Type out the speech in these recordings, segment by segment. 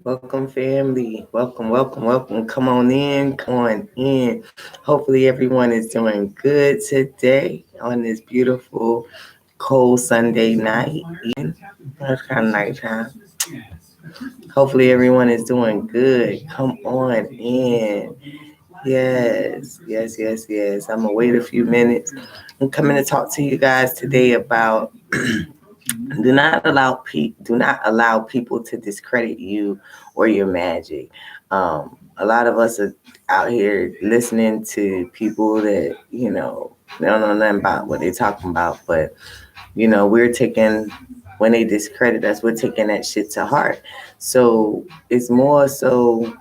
Welcome, family. Welcome, welcome, welcome. Come on in, come on in. Hopefully, everyone is doing good today on this beautiful, cold Sunday night. Even it's kind of nighttime. Hopefully, everyone is doing good. Come on in. Yes, yes, yes, yes. I'm gonna wait a few minutes. I'm coming to talk to you guys today about do not allow people to discredit you or your magic. A lot of us are out here listening to people that they don't know nothing about what they're talking about, but we're taking when they discredit us, we're taking that shit to heart. So it's more so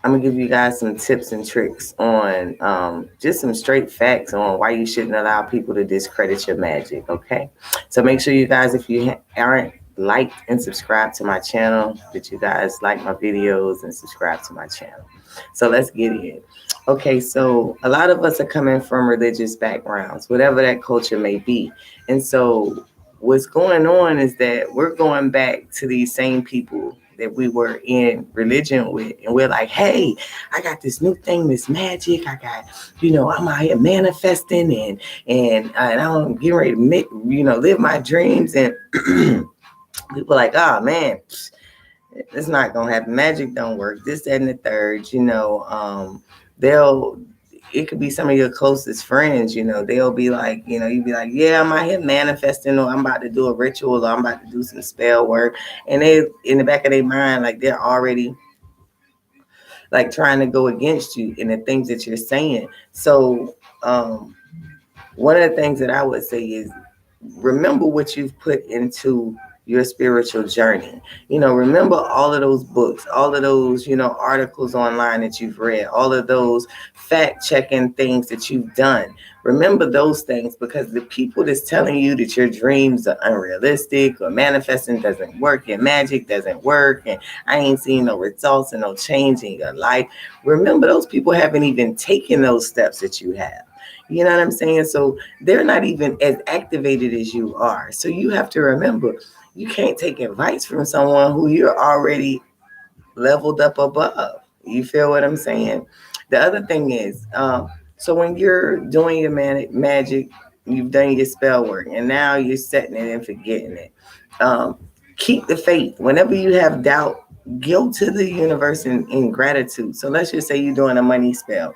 I'm gonna give you guys some tips and tricks on just some straight facts on why you shouldn't allow people to discredit your magic. Okay, so make sure you guys, if you aren't liked and subscribed to my channel, that you guys like my videos and subscribe to my channel. So let's get in. Okay, so a lot of us are coming from religious backgrounds, whatever that culture may be, and so what's going on is that we're going back to these same people that we were in religion with, and we're like, hey, I got this new thing, this magic. I got, I'm out here manifesting, and I'm getting ready to make, live my dreams. And people are like, oh man, it's not gonna happen. Magic don't work. This, that, and the third. They'll it could be some of your closest friends, they'll be like, you'd be like, yeah, I'm out here manifesting, or I'm about to do a ritual, or I'm about to do some spell work. And they, in the back of their mind, like they're already like trying to go against you in the things that you're saying. So one of the things that I would say is remember what you've put into your spiritual journey. Remember all of those books, all of those, articles online that you've read, all of those fact checking things that you've done. Remember those things, because the people that's telling you that your dreams are unrealistic or manifesting doesn't work and magic doesn't work and I ain't seen no results and no change in your life. Remember, those people haven't even taken those steps that you have. You know what I'm saying? So they're not even as activated as you are. So you have to remember, you can't take advice from someone who you're already leveled up above. You feel what I'm saying? The other thing is, so when you're doing your magic, you've done your spell work, and now you're setting it and forgetting it. Um, Keep the faith. Whenever you have doubt, go to the universe in gratitude. So let's just say you're doing a money spell.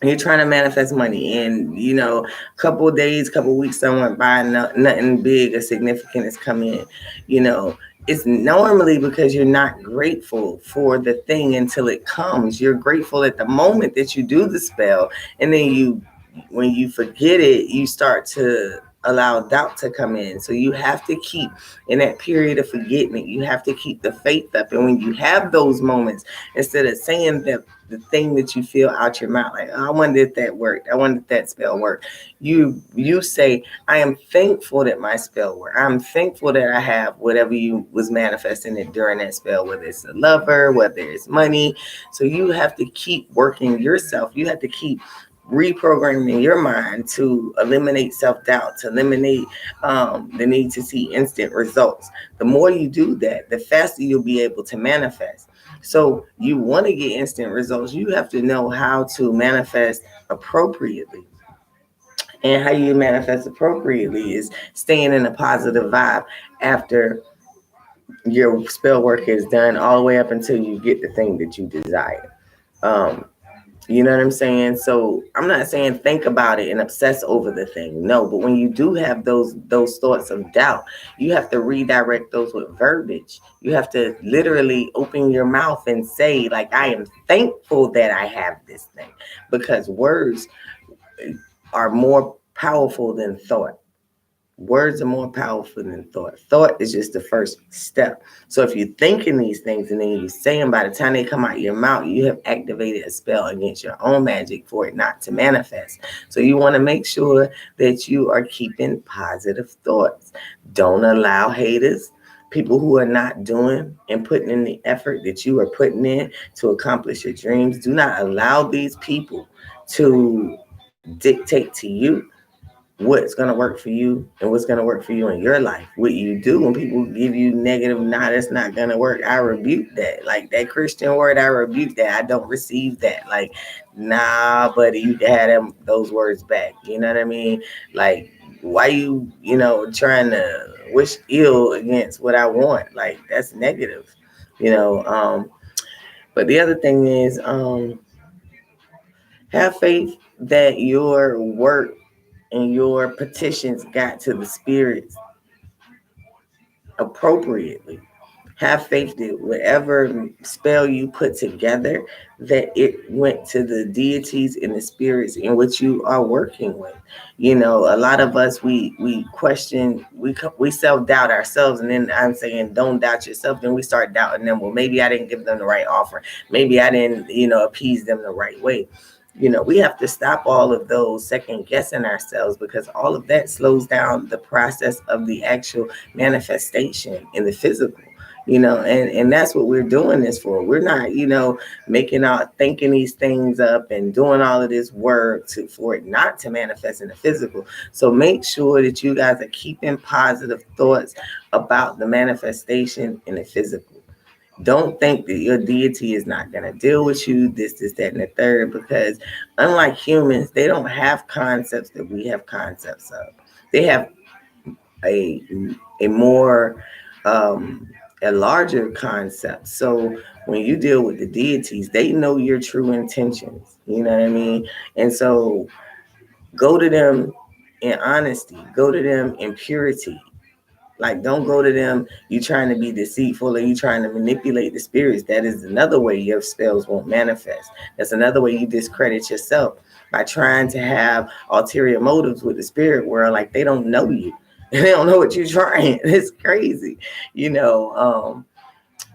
You're trying to manifest money, and a couple of days, couple of weeks, someone went by, nothing big or significant has come in. you know it's normally because you're not grateful for the thing until it comes. You're grateful at the moment that you do the spell, and then when you forget it, you start to allow doubt to come in. So you have to keep, in that period of forgetting it, you have to keep the faith up. And when you have those moments, instead of saying that the thing that you feel out your mouth, like, oh, I wonder if that worked, I wonder if that spell worked, you say, I am thankful that my spell worked. I'm thankful that I have whatever you was manifesting it during that spell, whether it's a lover, whether it's money. So you have to keep working yourself. You have to keep reprogramming your mind to eliminate self-doubt, to eliminate the need to see instant results. The more you do that, the faster you'll be able to manifest. So you want to get instant results, you have to know how to manifest appropriately. And how you manifest appropriately is staying in a positive vibe after your spell work is done, all the way up until you get the thing that you desire. um, You know what I'm saying? So I'm not saying think about it and obsess over the thing. No, but when you do have those thoughts of doubt, you have to redirect those with verbiage. You have to literally open your mouth and say, like, I am thankful that I have this thing, because words are more powerful than thought. Words are more powerful than thought. Thought is just the first step. So if you're thinking these things and then you say them, by the time they come out your mouth, you have activated a spell against your own magic for it not to manifest. So you want to make sure that you are keeping positive thoughts. Don't allow haters, people who are not doing and putting in the effort that you are putting in to accomplish your dreams. Do not allow these people to dictate to you what's going to work for you and what's going to work for you in your life. What you do when people give you negative, nah, that's not going to work, I rebuke that. Like that Christian word, I rebuke that. I don't receive that. Like, nah, buddy, you can have those words back. You know what I mean? Like, why trying to wish ill against what I want? Like, that's negative, but the other thing is, have faith that your work and your petitions got to the spirits appropriately. Have faith that whatever spell you put together, that it went to the deities and the spirits in which you are working with. A lot of us, we question, we self doubt ourselves, and then I'm saying don't doubt yourself. Then we start doubting them. Well, maybe I didn't give them the right offer. Maybe I didn't, appease them the right way. We have to stop all of those second guessing ourselves, because all of that slows down the process of the actual manifestation in the physical. And that's what we're doing this for. We're not, making out, thinking these things up and doing all of this work for it not to manifest in the physical. So make sure that you guys are keeping positive thoughts about the manifestation in the physical. Don't think that your deity is not going to deal with you, this, that, and the third, because unlike humans, they don't have concepts that we have concepts of. They have a more a larger concept. So when you deal with the deities, they know your true intentions. You know what I mean? And so go to them in honesty. Go to them in purity. Like, don't go to them, you trying to be deceitful or you trying to manipulate the spirits. That is another way your spells won't manifest. That's another way you discredit yourself, by trying to have ulterior motives with the spirit world. Like, they don't know you. They don't know what you're trying. It's crazy,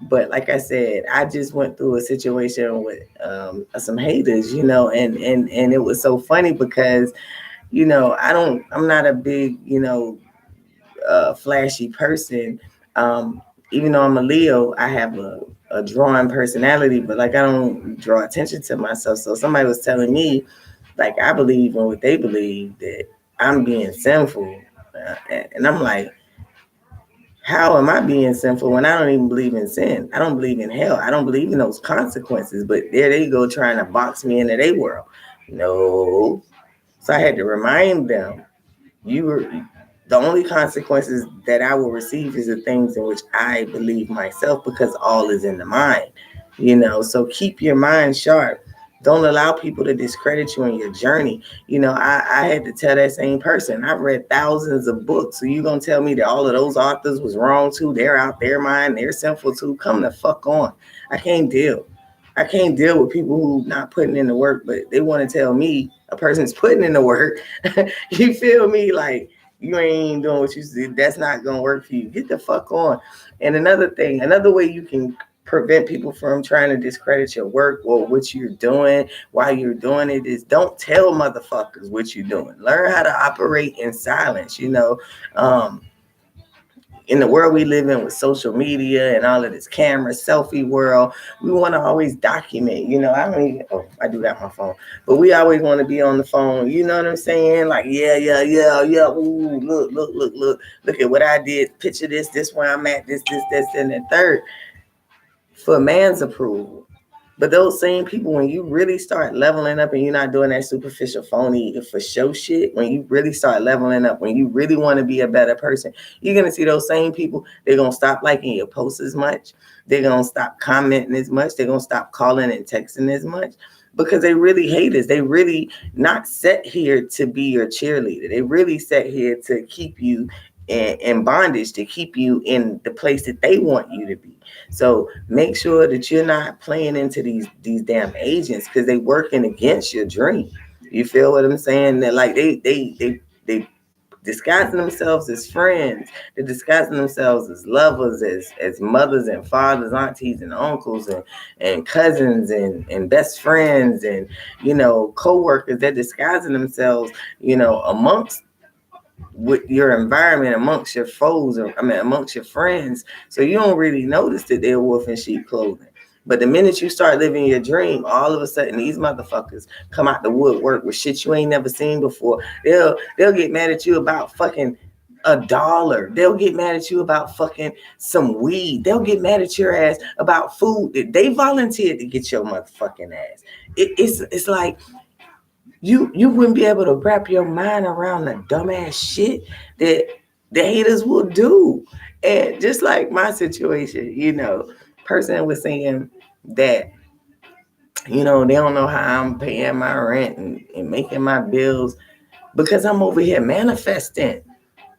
But like I said, I just went through a situation with some haters, and it was so funny because, I'm not a big, flashy person. Even though I'm a Leo, I have a drawing personality, but like I don't draw attention to myself. So somebody was telling me, like, I believe in what they believe, that I'm being sinful. And I'm like, how am I being sinful when I don't even believe in sin? I don't believe in hell. I don't believe in those consequences. But there they go trying to box me into their world. No. So I had to remind them, the only consequences that I will receive is the things in which I believe myself, because all is in the mind, so keep your mind sharp. Don't allow people to discredit you in your journey. I had to tell that same person, I've read thousands of books. So you gonna tell me that all of those authors was wrong too? They're out their mind, they're sinful too. Come the fuck on. I can't deal with people who not putting in the work, but they want to tell me a person's putting in the work. You feel me? Like, you ain't doing what you said. That's not gonna work for you. Get the fuck on. And another way you can prevent people from trying to discredit your work or what you're doing while you're doing it is, don't tell motherfuckers what you're doing. Learn how to operate in silence. In the world we live in with social media and all of this camera selfie world, we want to always document. I do got my phone, but we always want to be on the phone. You know what I'm saying? Like, yeah. Ooh, look at what I did. Picture this where I'm at, this, and the third, for man's approval. But those same people, when you really start leveling up and you're not doing that superficial phony for show shit, when you really start leveling up, when you really want to be a better person, you're going to see those same people, they're going to stop liking your posts as much. They're going to stop commenting as much. They're going to stop calling and texting as much, because they really hate us. They really not set here to be your cheerleader. They really set here to keep you in bondage, to keep you in the place that they want you to be. So make sure that you're not playing into these damn agents, because they working against your dream. You feel what I'm saying? That like they disguising themselves as friends. They're disguising themselves as lovers, as mothers and fathers, aunties and uncles, and cousins and best friends, and co-workers. They're disguising themselves, amongst with your environment, amongst your foes, or amongst your friends. So you don't really notice that they're wolf in sheep clothing. But the minute you start living your dream, all of a sudden these motherfuckers come out the woodwork with shit you ain't never seen before. They'll get mad at you about fucking $1. They'll get mad at you about fucking some weed. They'll get mad at your ass about food that they volunteered to get your motherfucking ass. It's like you wouldn't be able to wrap your mind around the dumbass shit that the haters will do. And just like my situation, person was saying that, they don't know how I'm paying my rent and making my bills because I'm over here manifesting.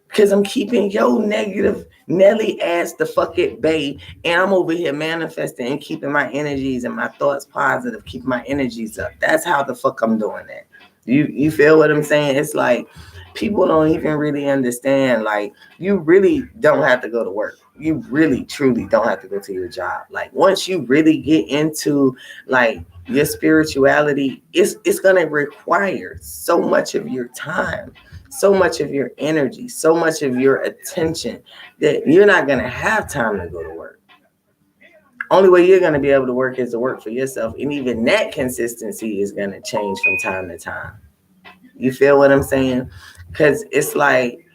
Because I'm keeping your negative Nelly ass the fuck at bay. And I'm over here manifesting and keeping my energies and my thoughts positive, keeping my energies up. That's how the fuck I'm doing that. You feel what I'm saying? It's like people don't even really understand. Like, you really don't have to go to work. You really, truly don't have to go to your job. Like, once you really get into like your spirituality, it's gonna require so much of your time, so much of your energy, so much of your attention that you're not going to have time to go to work. Only way you're going to be able to work is to work for yourself. And even that consistency is going to change from time to time. You feel what I'm saying? Because it's like,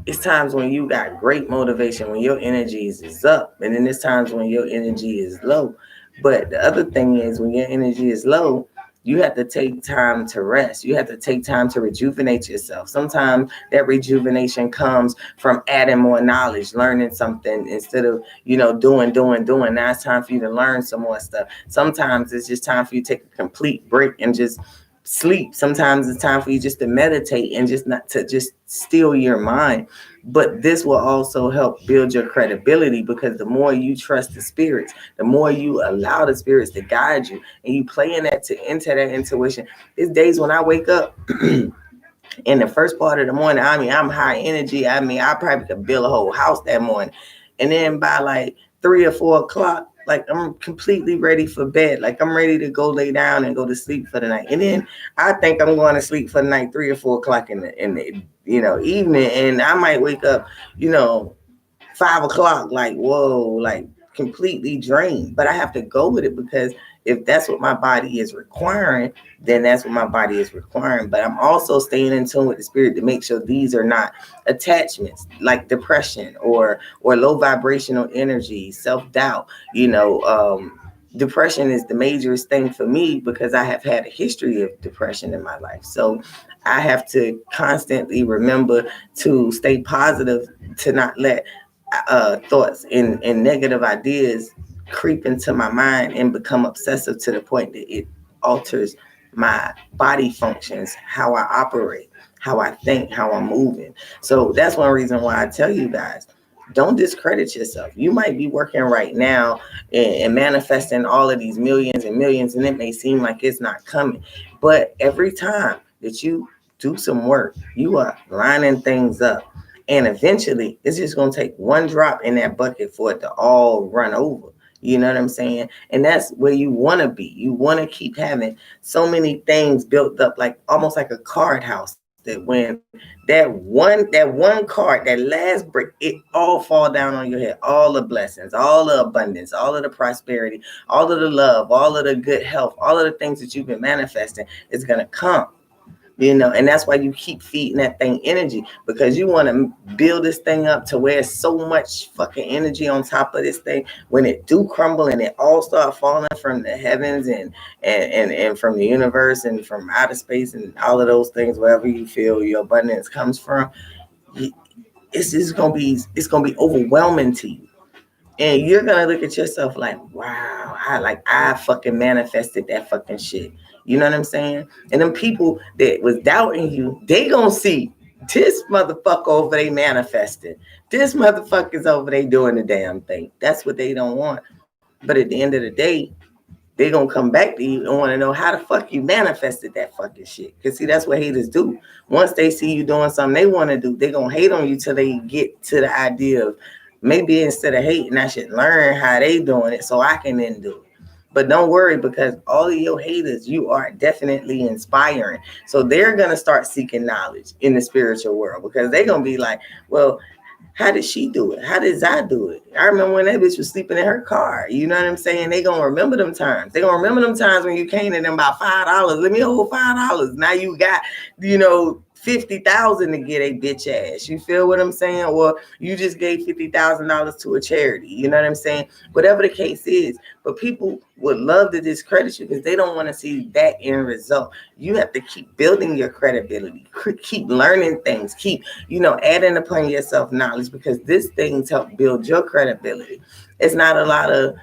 it's times when you got great motivation, when your energy is up. And then there's times when your energy is low. But the other thing is, when your energy is low, you have to take time to rest. You have to take time to rejuvenate yourself. Sometimes that rejuvenation comes from adding more knowledge, learning something instead of, doing. Now it's time for you to learn some more stuff. Sometimes it's just time for you to take a complete break and just sleep. Sometimes it's time for you just to meditate and just not to just still your mind. But this will also help build your credibility, because the more you trust the spirits, the more you allow the spirits to guide you, and you play in that to enter that intuition. There's days when I wake up in the first part of the morning, I'm high energy. I probably could build a whole house that morning. And then by like 3 or 4 o'clock, like, I'm completely ready for bed. Like, I'm ready to go lay down and go to sleep for the night. And then I think I'm going to sleep for the night 3 or 4 o'clock in the evening. And I might wake up, 5 o'clock, like, whoa, like completely drained. But I have to go with it, because if that's what my body is requiring, then that's what my body is requiring. But I'm also staying in tune with the spirit to make sure these are not attachments like depression or low vibrational energy, self-doubt. Depression is the majorest thing for me, because I have had a history of depression in my life. So I have to constantly remember to stay positive, to not let thoughts and negative ideas creep into my mind and become obsessive to the point that it alters my body functions, how I operate, how I think, how I'm moving. So that's one reason why I tell you guys, don't discredit yourself. You might be working right now and manifesting all of these millions and millions, and it may seem like it's not coming. But every time that you do some work, you are lining things up. And eventually, it's just going to take one drop in that bucket for it to all run over. You know what I'm saying? And that's where you want to be. You want to keep having so many things built up, like almost like a card house, that when that one card, that last brick, it all fall down on your head. All the blessings, all the abundance, all of the prosperity, all of the love, all of the good health, all of the things that you've been manifesting is going to come. And that's why you keep feeding that thing energy, because you want to build this thing up to where it's so much fucking energy on top of this thing. When it do crumble and it all start falling from the heavens and from the universe and from outer space and all of those things, wherever you feel your abundance comes from, it's gonna be overwhelming to you. And you're gonna look at yourself like, wow, I fucking manifested that fucking shit. You know what I'm saying? And them people that was doubting you, they gonna see this motherfucker over there manifesting. This motherfucker's over there doing the damn thing. That's what they don't want. But at the end of the day, they gonna come back to you and want to know how the fuck you manifested that fucking shit. Because see, that's what haters do. Once they see you doing something they want to do, they gonna hate on you till they get to the idea of, maybe instead of hating, I should learn how they doing it so I can then do it. But don't worry, because all of your haters, you are definitely inspiring. So they're going to start seeking knowledge in the spiritual world, because they're going to be like, well, How did she do it? How did I do it? I remember when that bitch was sleeping in her car. You know what I'm saying? They gonna remember them times. They gonna remember them times when you came to them about $5. Let me hold $5. Now you got, 50,000 to get a bitch ass. You feel what I'm saying? Or you just gave $50,000 to a charity. You know what I'm saying? Whatever the case is. But people would love to discredit you because they don't want to see that end result. You have to keep building your credibility, keep learning things, keep, adding upon yourself knowledge, because this things help build your credibility. It's not a lot of,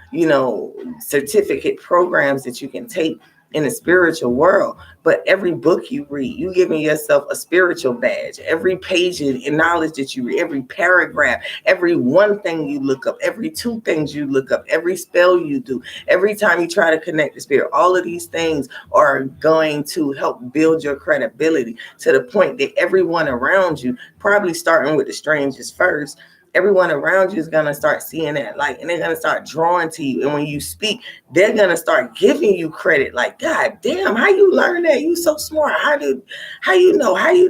certificate programs that you can take in the spiritual world, but every book you read, you giving yourself a spiritual badge. Every page in knowledge that you read, every paragraph, every one thing you look up, every two things you look up, every spell you do, every time you try to connect the spirit, all of these things are going to help build your credibility to the point that everyone around you, probably starting with the strangers first, everyone around you is going to start seeing that light, and they're going to start drawing to you. And when you speak, they're going to start giving you credit. Like, God damn, how you learned that? You so smart. How you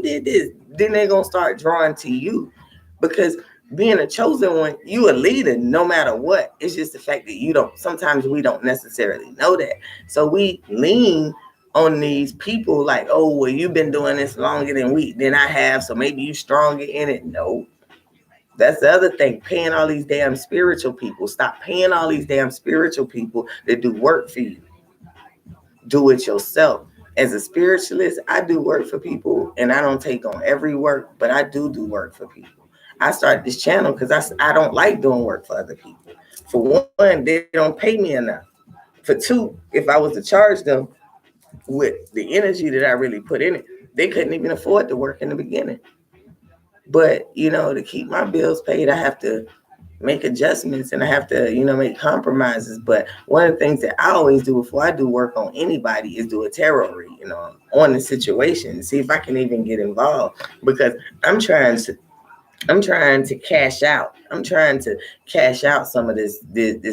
did this? Then they're going to start drawing to you, because being a chosen one, you a leader no matter what. It's just the fact that sometimes we don't necessarily know that. So we lean on these people like, oh, well, you've been doing this longer than I have, so maybe you stronger in it. No. That's the other thing, paying all these damn spiritual people. Stop paying all these damn spiritual people that do work for you. Do it yourself. As a spiritualist, I do work for people, and I don't take on every work, but I do work for people. I started this channel because I don't like doing work for other people. For one, they don't pay me enough. For two, if I was to charge them with the energy that I really put in it, they couldn't even afford to work in the beginning. But, to keep my bills paid, I have to make adjustments, and I have to, make compromises. But one of the things that I always do before I do work on anybody is do a tarot read, on the situation, see if I can even get involved, because I'm trying to cash out. I'm trying to cash out some of this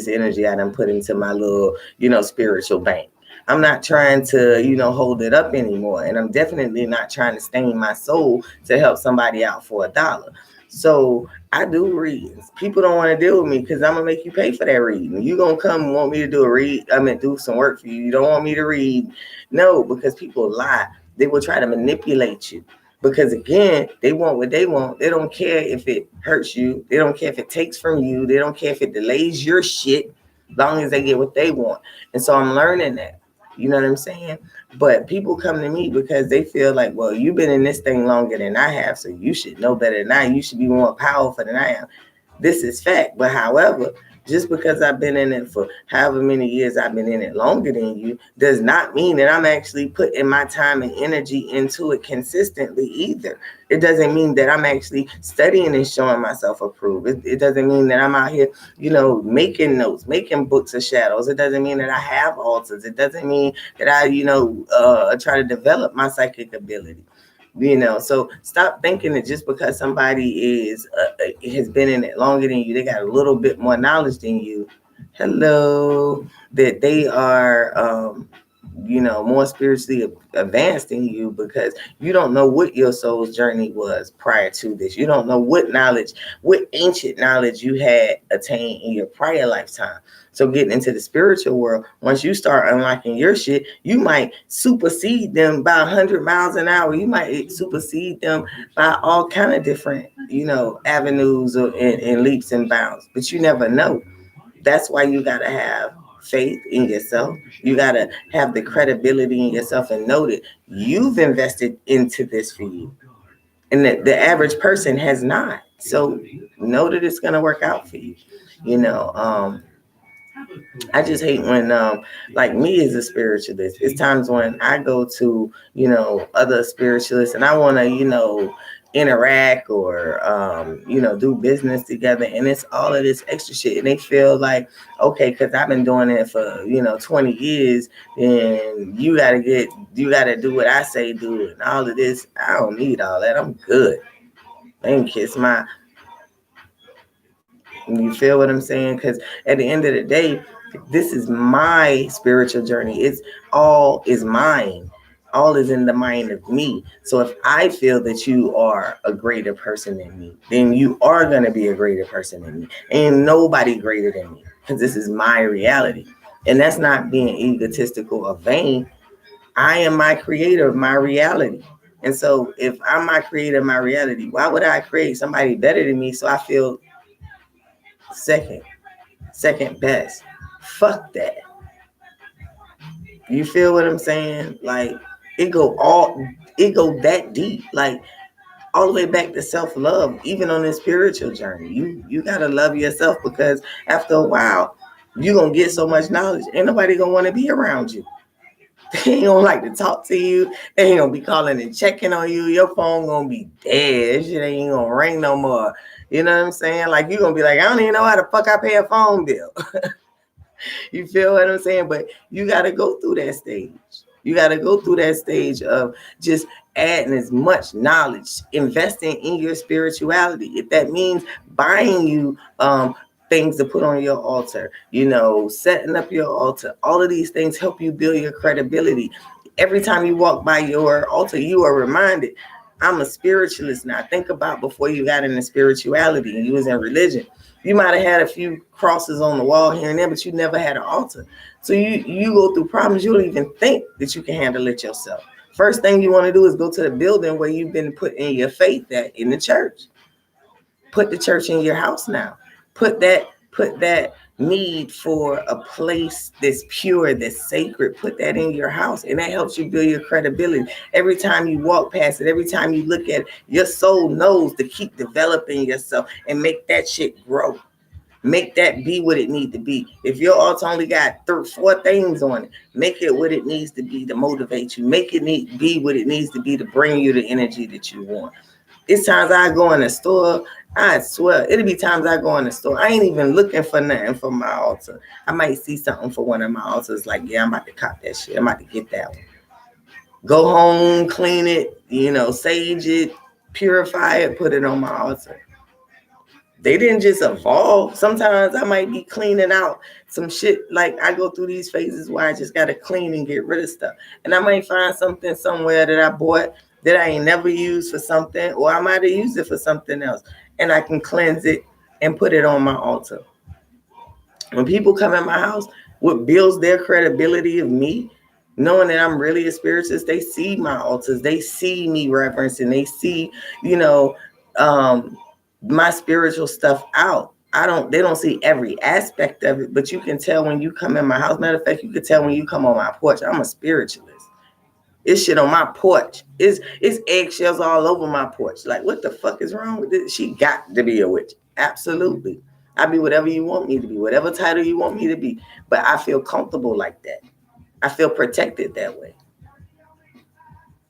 energy I done put into my little, spiritual bank. I'm not trying to, hold it up anymore. And I'm definitely not trying to stain my soul to help somebody out for $1. So I do readings. People don't want to deal with me because I'm going to make you pay for that reading. You going to come and want me to do a read. Do some work for you. You don't want me to read. No, because people lie. They will try to manipulate you. Because again, they want what they want. They don't care if it hurts you. They don't care if it takes from you. They don't care if it delays your shit, as long as they get what they want. And so I'm learning that. You know what I'm saying? But people come to me because they feel like, well, you've been in this thing longer than I have, so you should know better than I. You should be more powerful than I am. This is fact. But however, just because I've been in it for however many years I've been in it longer than you does not mean that I'm actually putting my time and energy into it consistently either. It doesn't mean that I'm actually studying and showing myself approved. It doesn't mean that I'm out here, making notes, making books of shadows. It doesn't mean that I have altars. It doesn't mean that I, try to develop my psychic ability. So stop thinking that just because somebody has been in it longer than you, they got a little bit more knowledge than you, that they are more spiritually advanced than you, because you don't know what your soul's journey was prior to this. You don't know what ancient knowledge you had attained in your prior lifetime. So getting into the spiritual world, once you start unlocking your shit, you might supersede them by 100 miles an hour. You might supersede them by all kind of different, avenues and leaps and bounds. But you never know. That's why you got to have faith in yourself. You got to have the credibility in yourself and know that you've invested into this for you. And that the average person has not. So know that it's going to work out for you. I just hate when, like me as a spiritualist, it's times when I go to, other spiritualists and I want to, interact or, do business together. And it's all of this extra shit. And they feel like, okay, because I've been doing it for, 20 years and you got to do what I say do and all of this. I don't need all that. I'm good. They can kiss my... You feel what I'm saying? Because at the end of the day, this is my spiritual journey. It's all is mine. All is in the mind of me. So if I feel that you are a greater person than me, then you are going to be a greater person than me. Ain't nobody greater than me, because this is my reality. And that's not being egotistical or vain. I am my creator of my reality. And so if I'm my creator of my reality, why would I create somebody better than me so I feel second, second best? Fuck that. You feel what I'm saying? Like it go that deep. Like all the way back to self-love, even on this spiritual journey. You gotta love yourself, because after a while, you're gonna get so much knowledge. Ain't nobody gonna want to be around you. They ain't gonna like to talk to you. They ain't gonna be calling and checking on you. Your phone gonna be dead. Shit ain't gonna ring no more. You know what I'm saying? Like you gonna be like, I don't even know how the fuck I pay a phone bill. You feel what I'm saying? But you got to go through that stage. You got to go through that stage of just adding as much knowledge, investing in your spirituality. If that means buying you things to put on your altar, setting up your altar, all of these things help you build your credibility. Every time you walk by your altar, you are reminded, I'm a spiritualist now. Think about before you got into spirituality and you was in religion. You might have had a few crosses on the wall here and there, but you never had an altar. So you go through problems, you don't even think that you can handle it yourself. First thing you want to do is go to the building where you've been put in your faith at, in the church. Put the church in your house now. Put that need for a place that's pure, that's sacred, put that in your house, and that helps you build your credibility. Every time you walk past it, every time you look at it, your soul knows to keep developing yourself and make that shit grow. Make that be what it needs to be. If your altar only got 4 things on it, make it what it needs to be to motivate you. Make it be what it needs to be to bring you the energy that you want. It's times I go in the store, I swear, it'll be times I go in the store, I ain't even looking for nothing for my altar. I might see something for one of my altars, like, yeah, I'm about to cop that shit. I'm about to get that one. Go home, clean it, sage it, purify it, put it on my altar. They didn't just evolve. Sometimes I might be cleaning out some shit. Like I go through these phases where I just got to clean and get rid of stuff. And I might find something somewhere that I bought that I ain't never used for something, or I might have used it for something else. And I can cleanse it and put it on my altar. When people come in my house, what builds their credibility of me, knowing that I'm really a spiritualist, they see my altars. They see me reverencing. They see, my spiritual stuff out. They don't see every aspect of it, but you can tell when you come in my house. Matter of fact, you can tell when you come on my porch. I'm a spiritualist. It's shit on my porch. It's eggshells all over my porch. Like, what the fuck is wrong with this? She got to be a witch. Absolutely. I be whatever you want me to be, whatever title you want me to be. But I feel comfortable like that. I feel protected that way.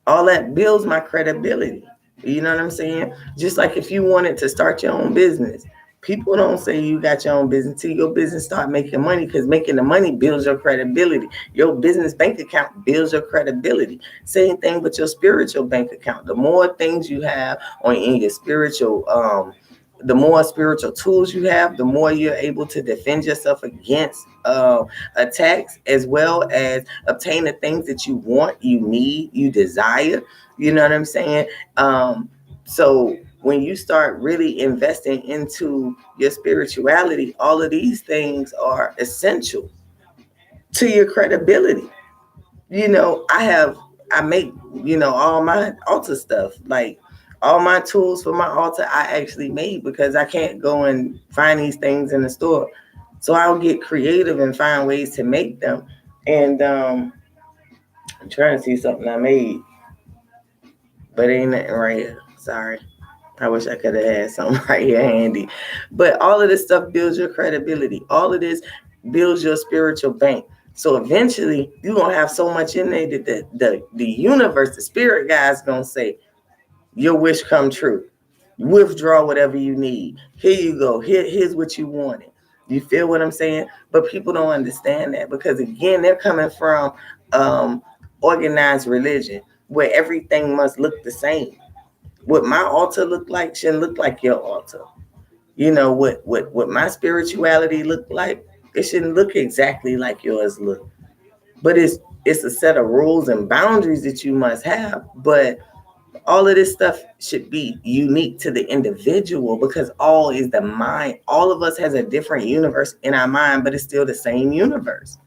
All that builds my credibility. You know what I'm saying? Just like if you wanted to start your own business, people don't say you got your own business till your business start making money, because making the money builds your credibility. Your business bank account builds your credibility. Same thing with your spiritual bank account. The more things you have in your spiritual, the more spiritual tools you have, the more you're able to defend yourself against attacks, as well as obtain the things that you want, you need, you desire. You know what I'm saying? So when you start really investing into your spirituality, all of these things are essential to your credibility. I make, all my altar stuff, like all my tools for my altar, I actually made, because I can't go and find these things in the store. So I'll get creative and find ways to make them. And I'm trying to see something I made, but ain't nothing right here. Sorry. I wish I could have had something right here handy. But all of this stuff builds your credibility. All of this builds your spiritual bank. So eventually you're going to have so much in there that the universe, the spirit guys going to say, your wish come true. Withdraw whatever you need. Here you go. Here's what you wanted. You feel what I'm saying? But people don't understand that, because again, they're coming from organized religion where everything must look the same. What my altar look like shouldn't look like your altar. What my spirituality look like, it shouldn't look exactly like yours look. But it's it's a set of rules and boundaries that you must have, but all of this stuff should be unique to the individual, because all is the mind. All of us has a different universe in our mind, but it's still the same universe.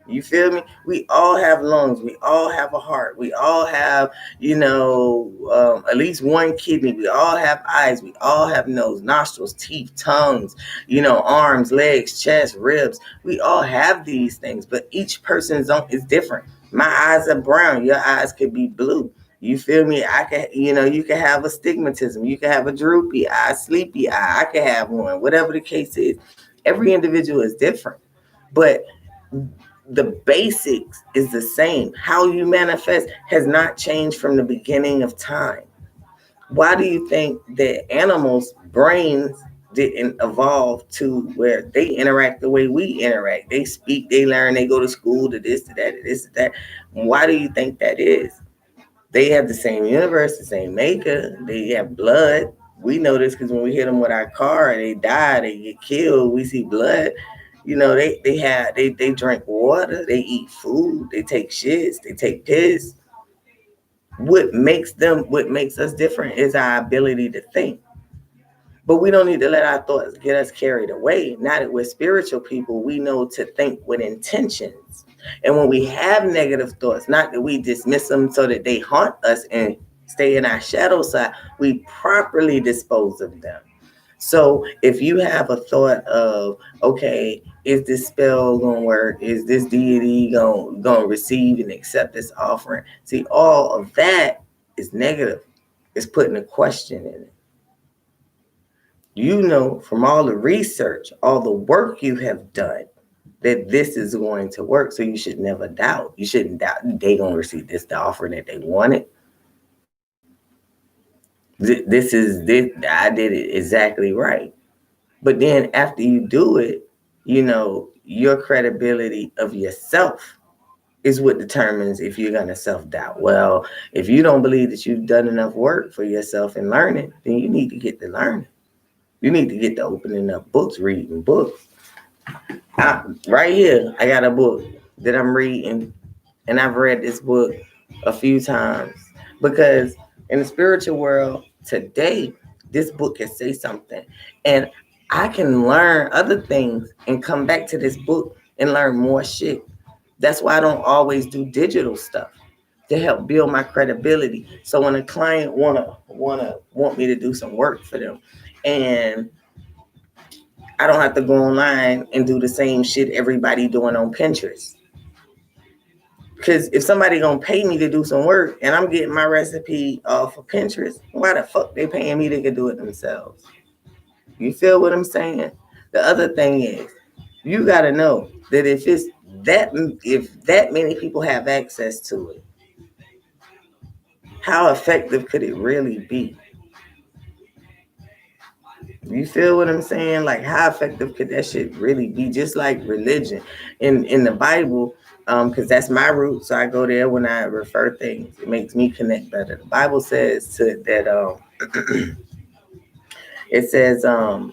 You feel me? We all have lungs. We all have a heart. We all have, at least one kidney. We all have eyes. We all have nose, nostrils, teeth, tongues, arms, legs, chest, ribs. We all have these things, but each person's own is different. My eyes are brown. Your eyes could be blue. You feel me? I can, you can have astigmatism. You can have a droopy eye, sleepy eye. I can have one. Whatever the case is, every individual is different. But the basics is the same. How you manifest has not changed from the beginning of time. Why do you think that animals' brains didn't evolve to where they interact the way we interact? They speak, they learn, they go to school, to this, to that, to this, to that. Why do you think that is? They have the same universe, the same maker. They have blood. We know this because when we hit them with our car and they die, they get killed, we see blood. They drink water, they eat food, they take shits, they take piss. What makes us different is our ability to think. But we don't need to let our thoughts get us carried away. Now that we're spiritual people, we know to think with intentions. And when we have negative thoughts, not that we dismiss them so that they haunt us and stay in our shadow side, we properly dispose of them. So if you have a thought of, okay, is this spell gonna work? Is this deity gonna receive and accept this offering? See, all of that is negative. It's putting a question in it. You know from all the research, all the work you have done, that this is going to work. So you should never doubt. You shouldn't doubt they gonna receive the offering that they wanted. I did it exactly right. But then after you do it, your credibility of yourself is what determines if you're going to self-doubt. Well, if you don't believe that you've done enough work for yourself in learning, then you need to get to learning. You need to get to opening up books, reading books. Right here, I got a book that I'm reading, and I've read this book a few times because in the spiritual world today, this book can say something. And I can learn other things and come back to this book and learn more shit. That's why I don't always do digital stuff, to help build my credibility. So when a client want me to do some work for them, and I don't have to go online and do the same shit everybody doing on Pinterest. Because if somebody gonna pay me to do some work and I'm getting my recipe off of Pinterest, why the fuck they paying me? They could do it themselves. You feel what I'm saying? The other thing is, you gotta know that if that many people have access to it, how effective could it really be? You feel what I'm saying? Like, how effective could that shit really be? Just like religion in the Bible, because that's my root, so I go there when I refer things. It makes me connect better. The Bible says that it says y'all,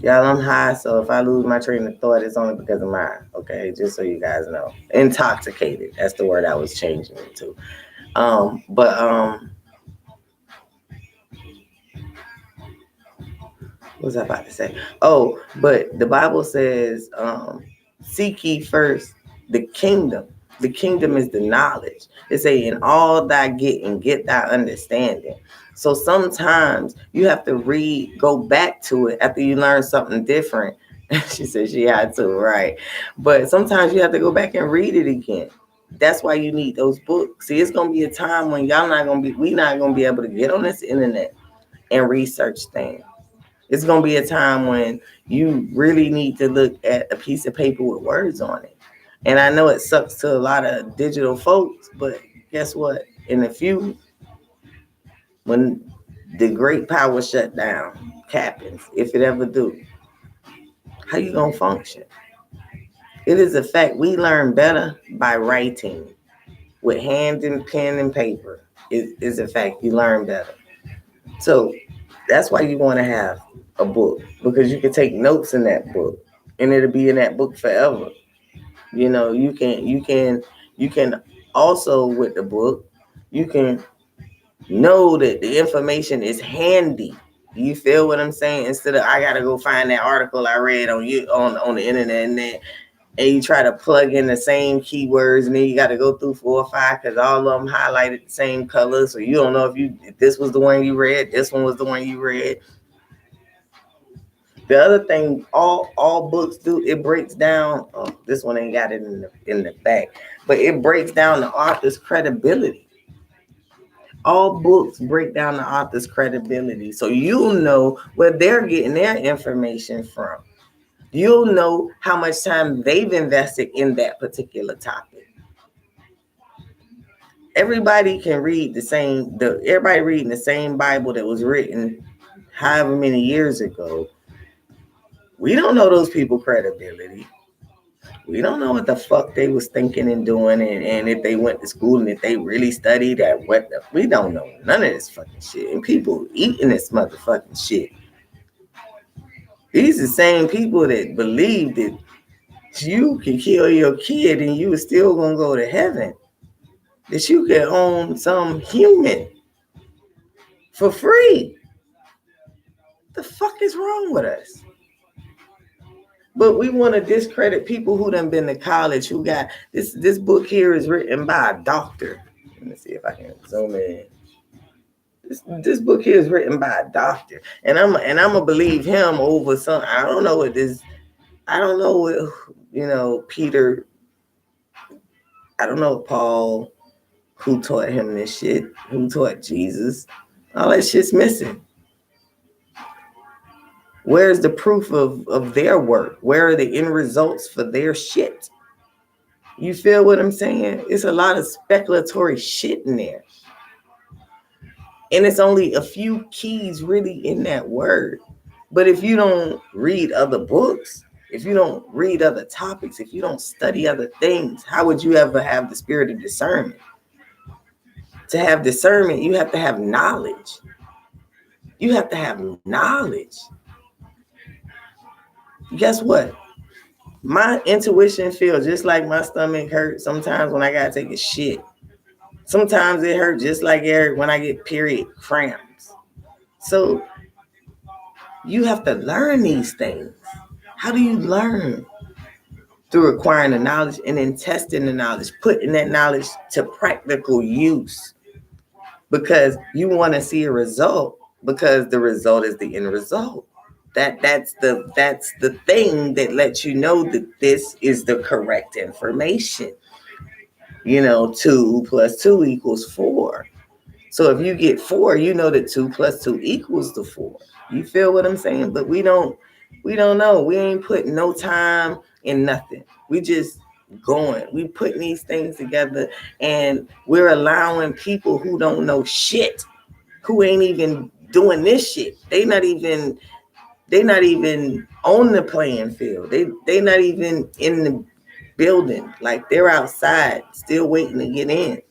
I'm high, so if I lose my train of thought, it's only because of mine. Okay, just so you guys know. Intoxicated. That's the word I was changing it to. What was I about to say? Oh, but the Bible says, seek ye first the kingdom. The kingdom is the knowledge. It say, in all thy getting, get thy understanding. So sometimes you have to go back to it after you learn something different. She said she had to, right? But sometimes you have to go back and read it again. That's why you need those books. See, it's gonna be a time when we not gonna be able to get on this internet and research things. It's going to be a time when you really need to look at a piece of paper with words on it. And I know it sucks to a lot of digital folks, but guess what? In a few, when the great power shut down happens, if it ever do, how you going to function? It is a fact. We learn better by writing with hand and pen and paper. It is a fact. You learn better. So that's why you want to have a book, because you can take notes in that book and it'll be in that book forever. You know, you can also with the book, you can know that the information is handy. You feel what I'm saying? Instead of I gotta go find that article I read on the internet, and you try to plug in the same keywords, and then you got to go through 4 or 5 because all of them highlighted the same color, so you don't know if this was the one you read, this one was the one you read. The other thing, all books do, it breaks down. Oh, this one ain't got it in the back, but it breaks down the author's credibility. All books break down the author's credibility, so you'll know where they're getting their information from. You'll know how much time they've invested in that particular topic. Everybody can read everybody reading the same Bible that was written however many years ago. We don't know those people's credibility. We don't know what the fuck they was thinking and doing, and if they went to school and if they really studied at we don't know none of this fucking shit. And people eating this motherfucking shit. These are the same people that believe that you can kill your kid and you still gonna go to heaven. That you can own some human for free. The fuck is wrong with us? But we want to discredit people who done been to college, who got this book here is written by a doctor. Let me see if I can zoom in. This book here is written by a doctor, and I'm gonna believe him over some. I don't know what Peter. I don't know Paul, who taught him this shit, who taught Jesus. All that shit's missing. Where's the proof of their work? Where are the end results for their shit? You feel what I'm saying? It's a lot of speculatory shit in there. And it's only a few keys really in that word. But if you don't read other books, if you don't read other topics, if you don't study other things, how would you ever have the spirit of discernment? To have discernment, you have to have knowledge. You have to have knowledge. Guess what? My intuition feels just like my stomach hurts sometimes when I gotta take a shit. Sometimes it hurts just like Eric when I get period cramps. So you have to learn these things. How do you learn? Through acquiring the knowledge and then testing the knowledge, putting that knowledge to practical use. Because you want to see a result, because the result is the end result. That's the thing that lets you know that this is the correct information. 2 + 2 = 4. So if you get 4, you know that 2 + 2 = 4. You feel what I'm saying? But we don't know. We ain't putting no time in nothing. We just going. We putting these things together, and we're allowing people who don't know shit, who ain't even doing this shit. They not even on the playing field. They not even in the building. Like, they're outside still waiting to get in.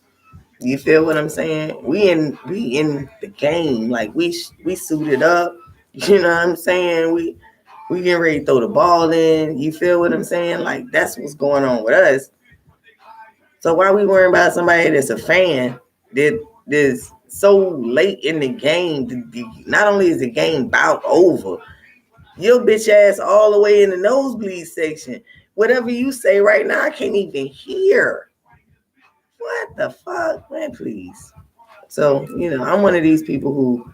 You feel what I'm saying? We in the game. Like, we suited up. You know what I'm saying? We getting ready to throw the ball in. You feel what I'm saying? Like, that's what's going on with us. So why we worrying about somebody that's a fan that is so late in the game? Not only is the game about over, your bitch ass all the way in the nosebleed section. Whatever you say right now, I can't even hear. What the fuck, man? Please. So, I'm one of these people who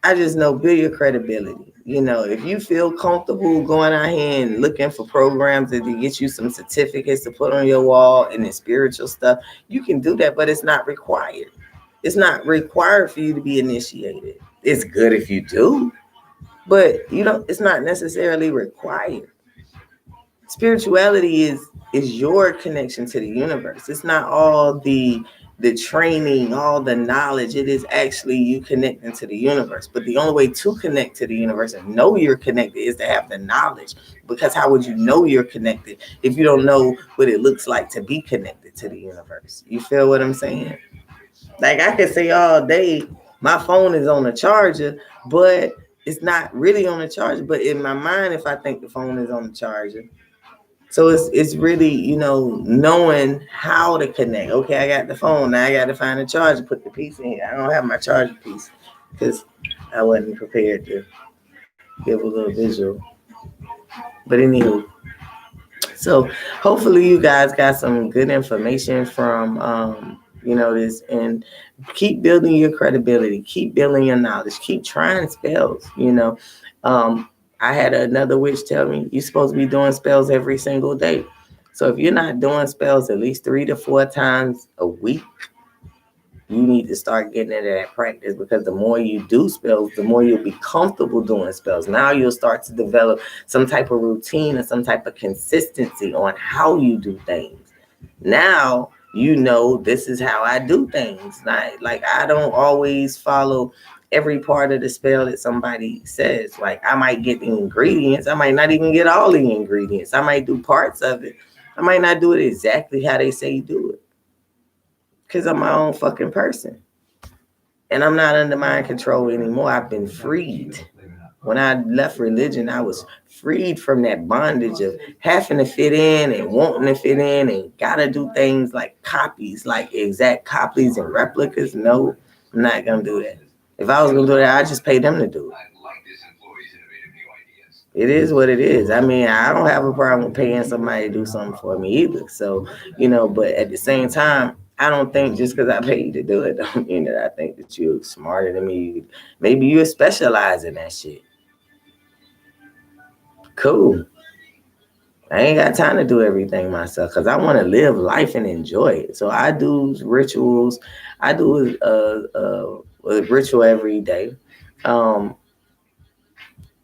I just know build your credibility. If you feel comfortable going out here and looking for programs that get you some certificates to put on your wall and the spiritual stuff, you can do that, but it's not required. It's not required for you to be initiated. It's good if you do, but it's not necessarily required. Spirituality is your connection to the universe. It's not all the training, all the knowledge. It is actually you connecting to the universe. But the only way to connect to the universe and know you're connected is to have the knowledge. Because how would you know you're connected if you don't know what it looks like to be connected to the universe? You feel what I'm saying? Like, I can say all day, my phone is on a charger, but it's not really on a charger. But in my mind, if I think the phone is on the charger, So it's really, knowing how to connect. Okay, I got the phone. Now I got to find a charger, put the piece in here. I don't have my charger piece because I wasn't prepared to give a little visual. But anywho, so hopefully you guys got some good information from this, and keep building your credibility, keep building your knowledge, keep trying spells. I had another witch tell me you're supposed to be doing spells every single day. So if you're not doing spells at least 3 to 4 times a week, you need to start getting into that practice, because the more you do spells, the more you'll be comfortable doing spells. Now you'll start to develop some type of routine and some type of consistency on how you do things. Now this is how I do things. Like I don't always follow every part of the spell that somebody says. Like I might get the ingredients, I might not even get all the ingredients. I might do parts of it. I might not do it exactly how they say you do it, because I'm my own fucking person. And I'm not under mind control anymore. I've been freed. When I left religion, I was freed from that bondage of having to fit in and wanting to fit in and gotta do things like copies, like exact copies and replicas. No, I'm not gonna do that. If I was gonna do that, I'd just pay them to do it. It is what it is. I mean, I don't have a problem paying somebody to do something for me either. So, but at the same time, I don't think just because I pay you to do it don't mean that I think that you're smarter than me. Maybe you specialize in that shit. Cool. I ain't got time to do everything myself because I want to live life and enjoy it. So I do rituals. I do a ritual every day.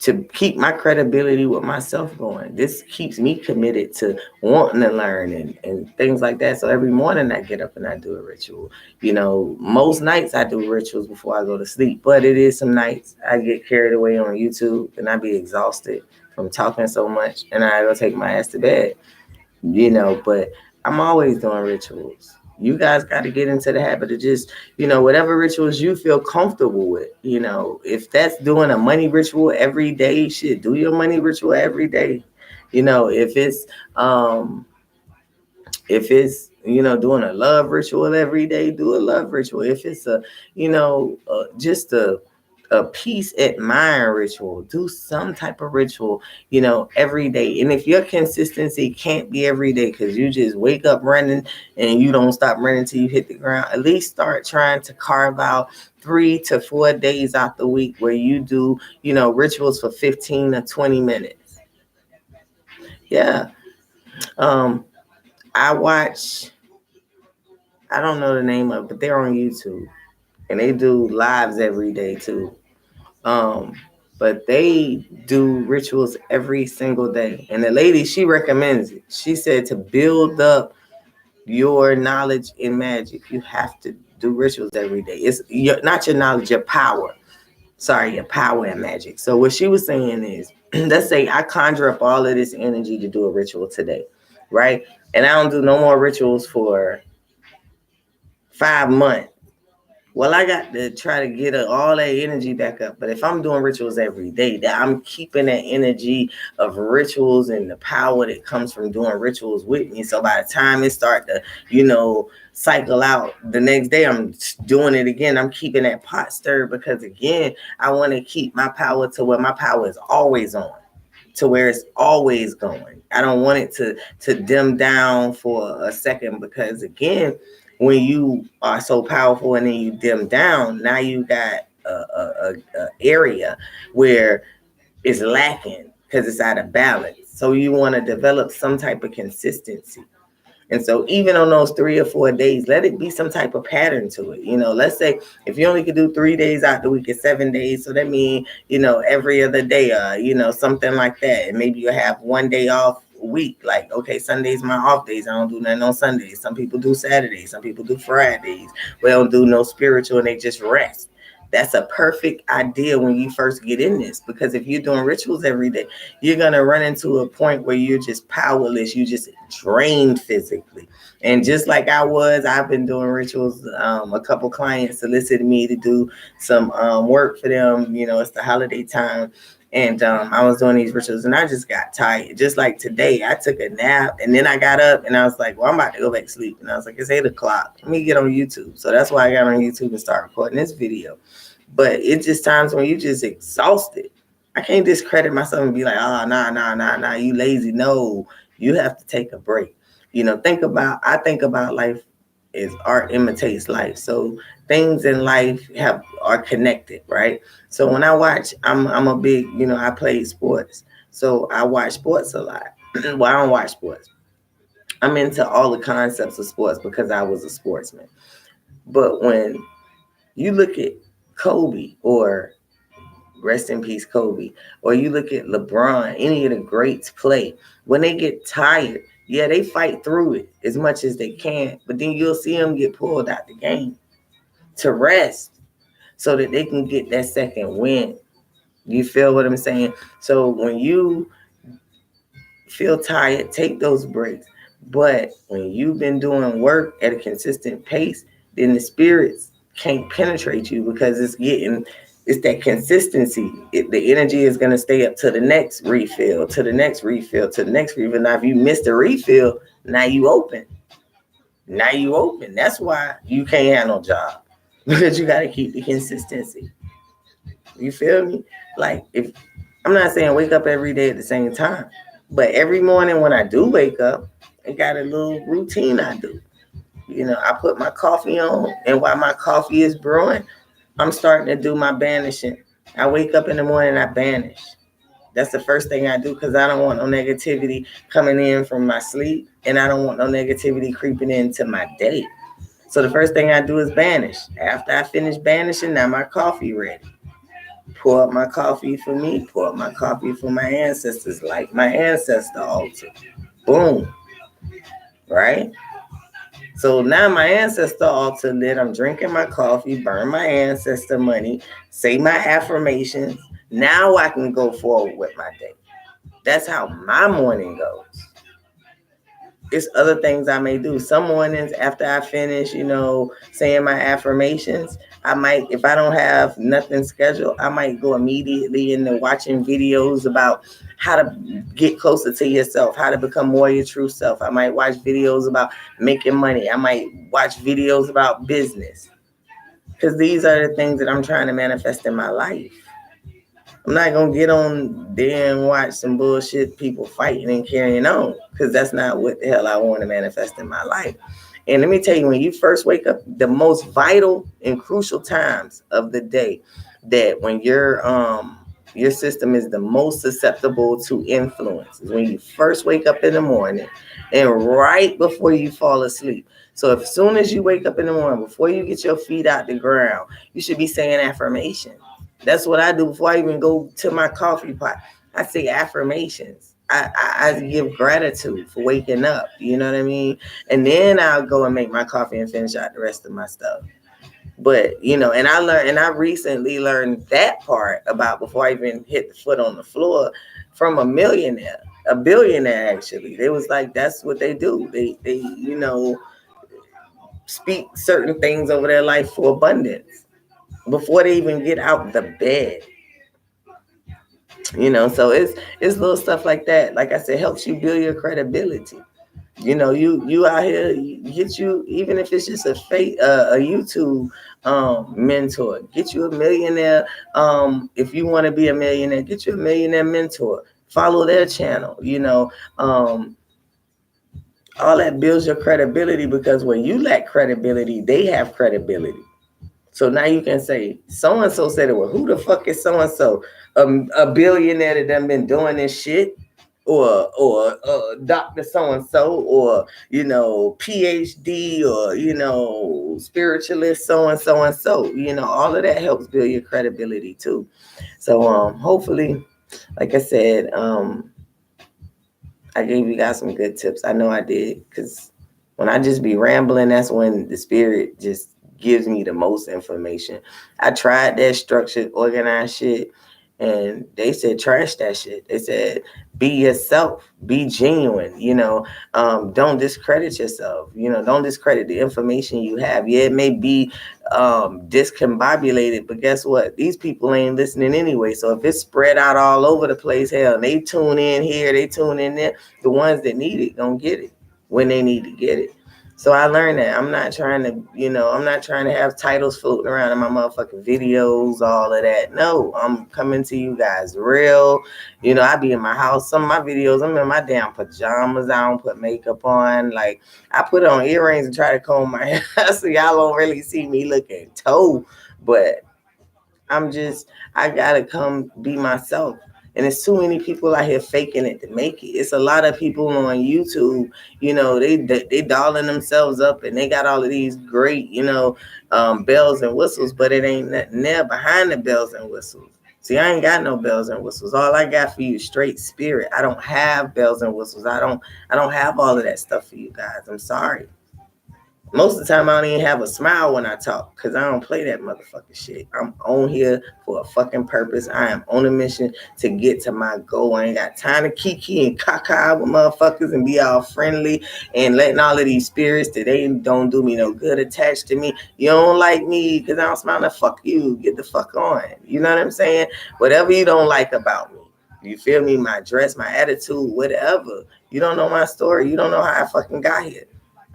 To keep my credibility with myself going. This keeps me committed to wanting to learn and things like that. So every morning I get up and I do a ritual. Most nights I do rituals before I go to sleep, but it is some nights I get carried away on YouTube and I be exhausted from talking so much and I go take my ass to bed. But I'm always doing rituals. You guys got to get into the habit of just, whatever rituals you feel comfortable with. If that's doing a money ritual every day, shit, do your money ritual every day. If it's doing a love ritual every day, do a love ritual. If it's just a peace at mind ritual, do some type of ritual, every day. And if your consistency can't be every day because you just wake up running and you don't stop running till you hit the ground, at least start trying to carve out 3 to 4 days out the week where you do, rituals for 15 to 20 minutes. Yeah. I don't know the name of it, but they're on YouTube and they do lives every day too. But they do rituals every single day. And the lady, she recommends it. She said to build up your knowledge in magic, you have to do rituals every day. It's not your knowledge, your power. Sorry, your power in magic. So what she was saying is, let's say I conjure up all of this energy to do a ritual today, right? And I don't do no more rituals for 5 months. Well, I got to try to get all that energy back up. But if I'm doing rituals every day, that I'm keeping that energy of rituals and the power that comes from doing rituals with me. So by the time it start to, cycle out, the next day I'm doing it again. I'm keeping that pot stirred because, again, I want to keep my power to where my power is always on, to where it's always going. I don't want it to dim down for a second because, again, when you are so powerful and then you dim down, now you got a area where it's lacking because it's out of balance. So you want to develop some type of consistency. And so even on those 3 or 4 days, let it be some type of pattern to it. Let's say if you only could do 3 days out the week, it's 7 days. So that means, every other day, something like that. And maybe you have 1 day off a week. Like, okay, Sunday's my off days. I don't do nothing on Sundays. Some people do Saturdays. Some people do Fridays. We don't do no spiritual and they just rest. That's a perfect idea when you first get in this, because if you're doing rituals every day, you're going to run into a point where you're just powerless. You just drained physically. And just like I've been doing rituals. A couple clients solicited me to do some work for them. It's the holiday time. And I was doing these rituals and I just got tired. Just like today, I took a nap and then I got up and I was like, well, I'm about to go back to sleep. And I was like, it's 8:00. Let me get on YouTube. So that's why I got on YouTube and start recording this video. But it's just times when you just exhausted. I can't discredit myself and be like, oh, nah, you lazy. No, you have to take a break. I think about life as art imitates life. So things in life are connected, right? So when I watch, I'm a big, I play sports. So I watch sports a lot. Well, I don't watch sports. I'm into all the concepts of sports because I was a sportsman. But when you look at Kobe, or rest in peace Kobe, or you look at LeBron, any of the greats play, when they get tired, yeah, they fight through it as much as they can, but then you'll see them get pulled out the game to rest so that they can get that second win. You feel what I'm saying? So when you feel tired, take those breaks. But when you've been doing work at a consistent pace, then the spirits can't penetrate you because it's that consistency. The energy is going to stay up to the next refill, to the next refill, to the next refill. Now, if you miss the refill, now you open. That's why you can't have no job, because you got to keep the consistency. You feel me? Like, if I'm not saying wake up every day at the same time, but every morning when I do wake up, I got a little routine I do. I put my coffee on, and while my coffee is brewing, I'm starting to do my banishing. I wake up in the morning, I banish. That's the first thing I do, because I don't want no negativity coming in from my sleep, and I don't want no negativity creeping into my day. So the first thing I do is banish. After I finish banishing, now my coffee ready. Pour up my coffee for me, pour up my coffee for my ancestors, like my ancestor altar. Boom. Right? So now my ancestor altar lit, I'm drinking my coffee, burn my ancestor money, say my affirmations. Now I can go forward with my day. That's how my morning goes. It's other things I may do. Some mornings after I finish, saying my affirmations, I might, if I don't have nothing scheduled, I might go immediately into watching videos about how to get closer to yourself, how to become more your true self. I might watch videos about making money. I might watch videos about business, because these are the things that I'm trying to manifest in my life. I'm not going to get on there and watch some bullshit people fighting and carrying on, because that's not what the hell I want to manifest in my life. And let me tell you, when you first wake up, the most vital and crucial times of the day, that when your system is the most susceptible to influence, is when you first wake up in the morning and right before you fall asleep. So as soon as you wake up in the morning, before you get your feet out the ground, you should be saying affirmations. That's what I do before I even go to my coffee pot. I say affirmations. I give gratitude for waking up. You know what I mean? And then I'll go and make my coffee and finish out the rest of my stuff. But, and I recently learned that part about, before I even hit the foot on the floor, from a billionaire, actually. They was like, that's what they do. They speak certain things over their life for abundance before they even get out the bed. So it's little stuff like that. Like I said, helps you build your credibility. You out here, even if it's just a YouTube mentor, get you a millionaire. If you want to be a millionaire, get you a millionaire mentor. Follow their channel. All that builds your credibility, because when you lack credibility, they have credibility. So now you can say, so-and-so said it. Well, who the fuck is so-and-so? A billionaire that done been doing this shit? Or Dr. So-and-so, or, PhD, or, spiritualist so-and-so and so. All of that helps build your credibility too. So hopefully, like I said, I gave you guys some good tips. I know I did, because when I just be rambling, that's when the spirit just gives me the most information. I tried that structured, organized shit, and they said trash that shit. They said be yourself, be genuine. Don't discredit yourself. Don't discredit the information you have. Yeah, it may be discombobulated. But guess what? These people ain't listening anyway. So if it's spread out all over the place, hell, they tune in here, they tune in there. The ones that need it gonna get it when they need to get it. So I learned that I'm not trying to, I'm not trying to have titles floating around in my motherfucking videos, all of that. No, I'm coming to you guys real. I be in my house. Some of my videos, I'm in my damn pajamas. I don't put makeup on. Like, I put on earrings and try to comb my hair so y'all don't really see me looking toe. But I gotta come be myself. And there's too many people out here faking it to make it. It's a lot of people on YouTube, they dolling themselves up and they got all of these great, bells and whistles, but it ain't nothing there behind the bells and whistles. See, I ain't got no bells and whistles. All I got for you is straight spirit. I don't have bells and whistles. I don't have all of that stuff for you guys. I'm sorry. Most of the time, I don't even have a smile when I talk because I don't play that motherfucking shit. I'm on here for a fucking purpose. I am on a mission to get to my goal. I ain't got time to kiki and caca with motherfuckers and be all friendly and letting all of these spirits that they don't do me no good attached to me. You don't like me because I don't smile. Now, fuck you. Get the fuck on. You know what I'm saying? Whatever you don't like about me. You feel me? My dress, my attitude, whatever. You don't know my story. You don't know how I fucking got here.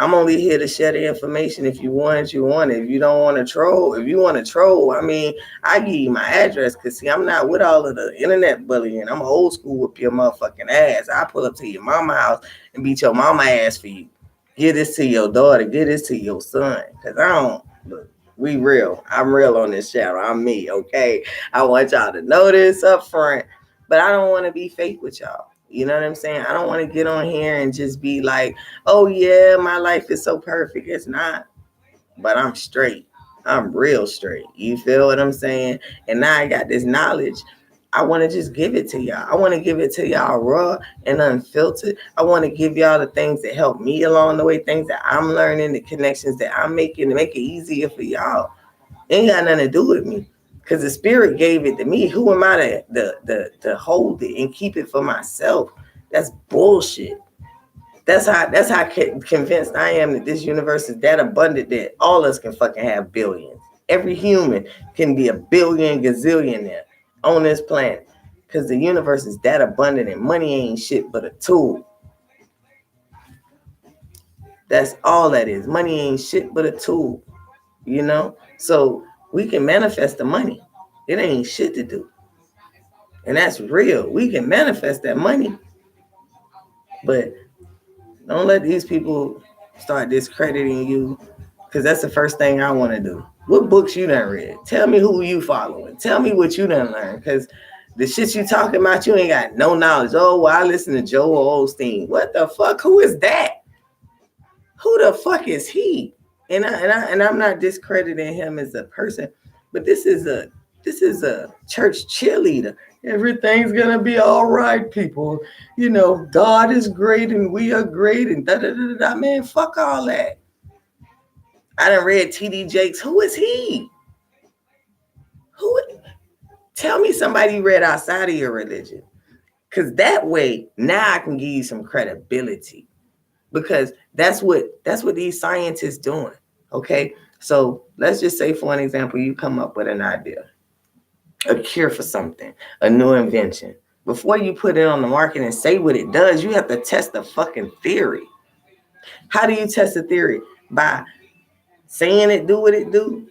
I'm only here to share the information. If you want it, you want it. If you don't want to troll, if you want to troll, I give you my address because, see, I'm not with all of the internet bullying. I'm old school with your motherfucking ass. I pull up to your mama house and beat your mama ass for you. Give this to your daughter. Give this to your son. Because look, we real. I'm real on this channel. I'm me, okay? I want y'all to know this up front. But I don't want to be fake with y'all. You know what I'm saying? I don't want to get on here and just be like, oh, yeah, my life is so perfect. It's not. But I'm straight. I'm real straight. You feel what I'm saying? And now I got this knowledge. I want to just give it to y'all. I want to give it to y'all raw and unfiltered. I want to give y'all the things that help me along the way, things that I'm learning, the connections that I'm making to make it easier for y'all. It ain't got nothing to do with me. Because the spirit gave it to me. Who am I to hold it and keep it for myself? That's bullshit. That's how convinced I am that this universe is that abundant that all of us can fucking have billions. Every human can be a billion gazillionaire on this planet. Because the universe is that abundant and money ain't shit but a tool. That's all that is. Money ain't shit but a tool. So we can manifest the money. It ain't shit to do. And that's real. We can manifest that money. But don't let these people start discrediting you, because that's the first thing I want to do. What books you done read? Tell me who you following. Tell me what you done learned, because the shit you talking about, you ain't got no knowledge. Oh, well, I listen to Joel Osteen. What the fuck? Who is that? Who the fuck is he? And I'm not discrediting him as a person, but this is a church cheerleader. Everything's gonna be all right, people. God is great and we are great and da da da da. Man, fuck all that. I done read T.D. Jakes. Who is he? Tell me somebody you read outside of your religion, because that way now I can give you some credibility. Because that's what these scientists doing. Okay, so let's just say, for an example, you come up with an idea, a cure for something, a new invention. Before you put it on the market and say what it does, you have to test the fucking theory. How do you test a theory? By saying it do what it do,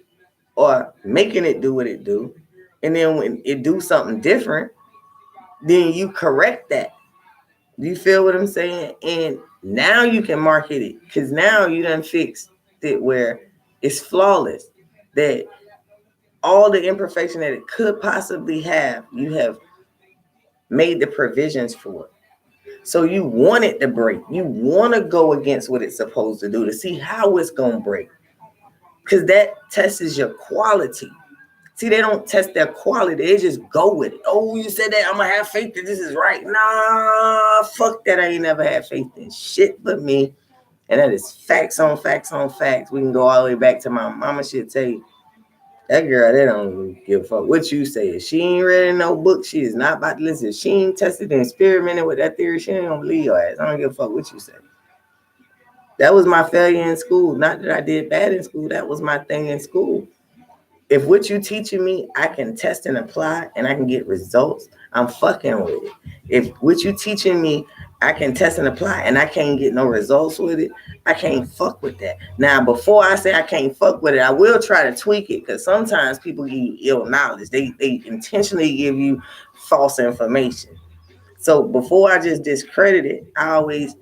or making it do what it do, and then when it do something different, then you correct that. Do you feel what I'm saying? And now you can market it, because now you done fixed it where it's flawless. That all the imperfection that it could possibly have, you have made the provisions for it. So you want it to break. You want to go against what it's supposed to do to see how it's going to break. Because that tests your quality. See, they don't test their quality. They just go with it. Oh, you said that, I'm going to have faith that this is right. Nah, fuck that. I ain't never had faith in shit but me. And that is facts on facts on facts. We can go all the way back to my mama. She'll tell you, that girl, they don't give a fuck what you say. If she ain't read no book, she is not about to listen. If she ain't tested and experimented with that theory, she ain't gonna believe your ass. I don't give a fuck what you say. That was my failure in school. Not that I did bad in school. That was my thing in school. If what you teaching me, I can test and apply and I can get results, I'm fucking with it. If what you teaching me, I can test and apply and I can't get no results with it, I can't fuck with that. Now, before I say I can't fuck with it, I will try to tweak it, because sometimes people give you ill knowledge. They intentionally give you false information. So before I just discredit it, I always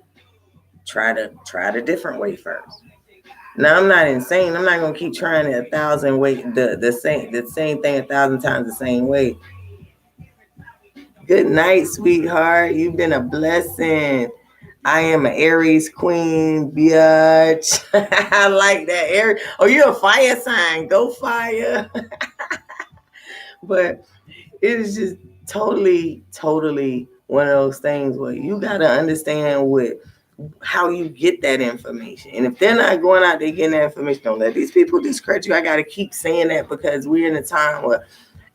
try the different way first. Now, I'm not insane. I'm not gonna keep trying it 1,000 ways, the same thing 1,000 times the same way. Good night, sweetheart. You've been a blessing. I am an Aries queen, bitch. I like that. Aries. Oh, you're a fire sign. Go fire. But it is just totally, totally one of those things where you gotta understand how you get that information. And if they're not going out there getting that information, don't let these people discredit you. I got to keep saying that, because we're in a time where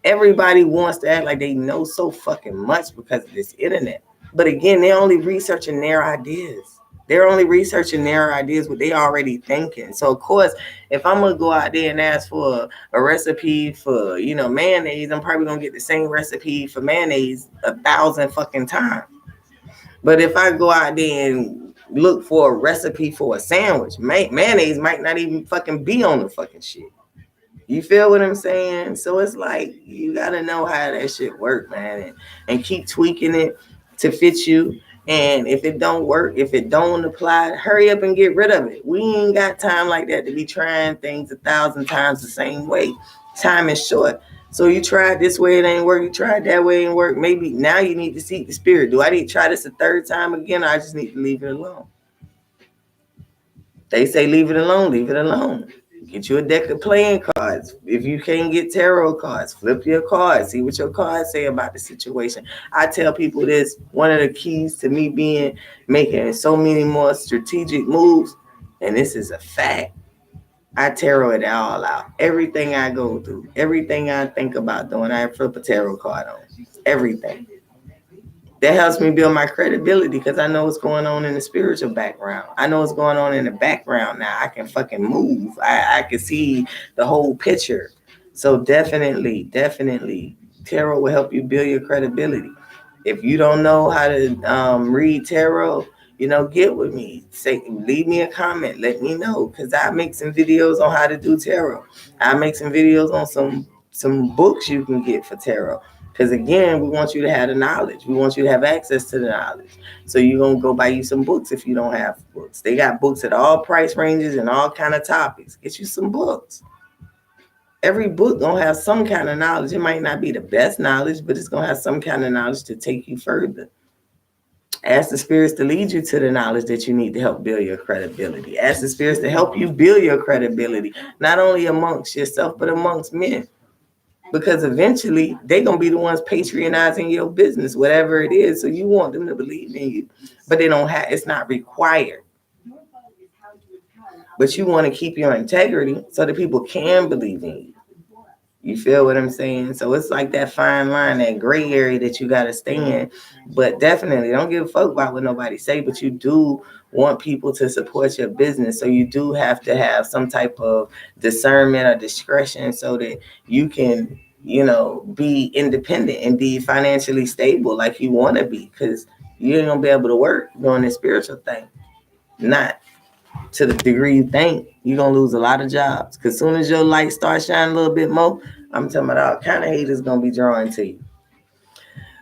everybody wants to act like they know so fucking much because of this internet. But again, they're only researching their ideas. They're only researching their ideas, what they already thinking. So of course, if I'm gonna go out there and ask for a recipe for, mayonnaise, I'm probably gonna get the same recipe for mayonnaise 1,000 fucking times. But if I go out there and look for a recipe for a sandwich, mayonnaise might not even fucking be on the fucking shit. You feel what I'm saying? So it's like, you gotta know how that shit work, man, and keep tweaking it to fit you. And if it don't work, if it don't apply, hurry up and get rid of it. We ain't got time like that to be trying things 1,000 times the same way. Time is short. So you tried this way, it ain't work. You tried that way, it ain't work. Maybe now you need to seek the spirit. Do I need to try this a third time again, or I just need to leave it alone? They say leave it alone, leave it alone. Get you a deck of playing cards. If you can't get tarot cards, flip your cards. See what your cards say about the situation. I tell people this, one of the keys to me making so many more strategic moves, and this is a fact, I tarot it all out. Everything I go through, everything I think about doing, I flip a tarot card on. Everything. That helps me build my credibility, because I know what's going on in the spiritual background. I know what's going on in the background now. I can fucking move. I can see the whole picture. So definitely, tarot will help you build your credibility. If you don't know how to read tarot, get with me. Leave me a comment. Let me know, because I make some videos on how to do tarot. I make some videos on some books you can get for tarot. Because again, we want you to have the knowledge. We want you to have access to the knowledge. So you're going to go buy you some books if you don't have books. They got books at all price ranges and all kind of topics. Get you some books. Every book going to have some kind of knowledge. It might not be the best knowledge, but it's going to have some kind of knowledge to take you further. Ask the spirits to lead you to the knowledge that you need to help build your credibility. Ask the spirits to help you build your credibility, not only amongst yourself, but amongst men. Because eventually they're going to be the ones patronizing your business, whatever it is. So you want them to believe in you, but it's not required. But you want to keep your integrity so that people can believe in you. You feel what I'm saying? So it's like that fine line, that gray area that you got to stay in. But definitely don't give a fuck about what nobody say, but you do want people to support your business. So you do have to have some type of discernment or discretion so that you can, be independent and be financially stable like you want to be, because you ain't going to be able to work doing this spiritual thing. Not to the degree you think. You're going to lose a lot of jobs, because as soon as your light starts shining a little bit more, I'm talking about all kind of haters going to be drawing to you.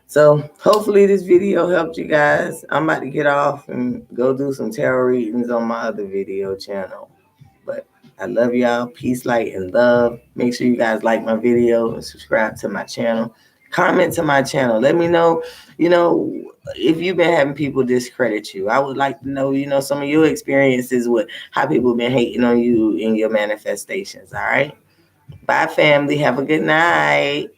So hopefully this video helped you guys. I'm about to get off and go do some tarot readings on my other video channel. But I love y'all. Peace, light, and love. Make sure you guys like my video and subscribe to my channel. Comment to my channel. Let me know, if you've been having people discredit you. I would like to know, some of your experiences with how people have been hating on you in your manifestations. All right. Bye, family. Have a good night.